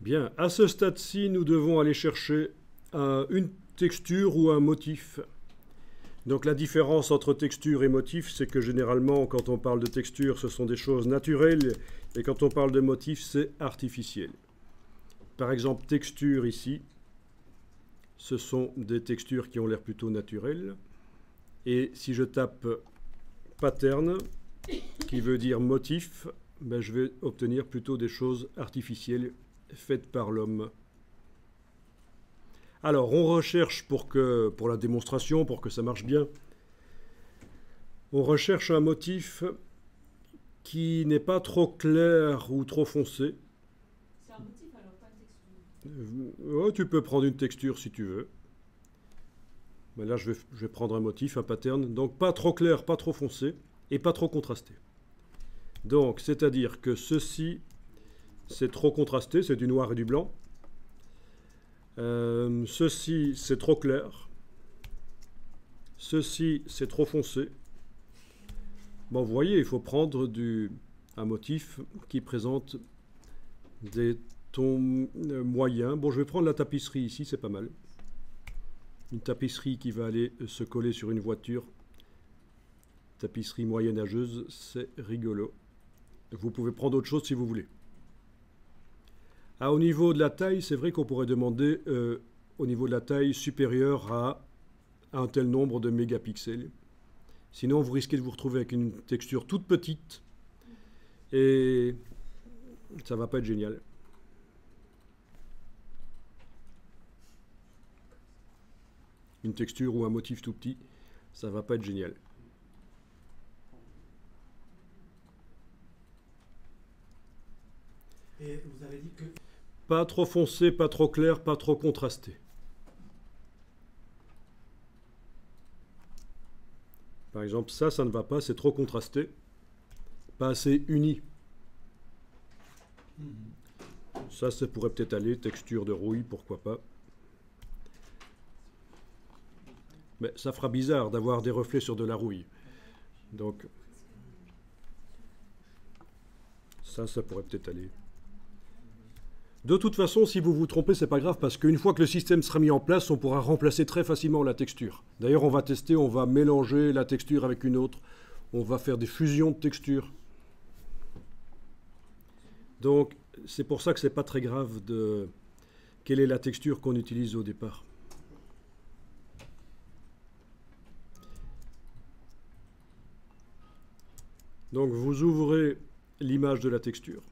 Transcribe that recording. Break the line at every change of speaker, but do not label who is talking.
Bien, à ce stade-ci, nous devons aller chercher une texture ou un motif. Donc la différence entre texture et motif, c'est que généralement, quand on parle de texture, ce sont des choses naturelles, et quand on parle de motif, c'est artificiel. Par exemple, texture ici, ce sont des textures qui ont l'air plutôt naturelles. Et si je tape pattern, qui veut dire motif, ben je vais obtenir plutôt des choses artificielles faites par l'homme. Alors, on recherche pour la démonstration, pour que ça marche bien, on recherche un motif qui n'est pas trop clair ou trop foncé.
C'est un motif alors, pas une texture.
Oh, tu peux prendre une texture si tu veux. Mais là, je vais prendre un motif, un pattern. Donc, pas trop clair, pas trop foncé et pas trop contrasté. Donc, c'est-à-dire que ceci, c'est trop contrasté, c'est du noir et du blanc. Ceci, c'est trop clair. Ceci, c'est trop foncé. Bon, vous voyez, il faut prendre un motif qui présente des tons moyens. Bon, je vais prendre la tapisserie ici, c'est pas mal. Une tapisserie qui va aller se coller sur une voiture. Tapisserie moyenâgeuse, c'est rigolo. Vous pouvez prendre autre chose si vous voulez. Ah, au niveau de la taille, c'est vrai qu'on pourrait demander au niveau de la taille supérieure à un tel nombre de mégapixels. Sinon, vous risquez de vous retrouver avec une texture toute petite et ça ne va pas être génial. Une texture ou un motif tout petit, ça ne va pas être génial.
Et vous avez dit que...
Pas trop foncé, pas trop clair, pas trop contrasté. Par exemple, ça ne va pas, c'est trop contrasté. Pas assez uni. Ça pourrait peut-être aller, texture de rouille, pourquoi pas. Mais ça fera bizarre d'avoir des reflets sur de la rouille. Donc, ça pourrait peut-être aller. De toute façon, si vous vous trompez, c'est pas grave, parce qu'une fois que le système sera mis en place, on pourra remplacer très facilement la texture. D'ailleurs, on va tester, on va mélanger la texture avec une autre. On va faire des fusions de textures. Donc, c'est pour ça que c'est pas très grave de quelle est la texture qu'on utilise au départ. Donc, vous ouvrez l'image de la texture.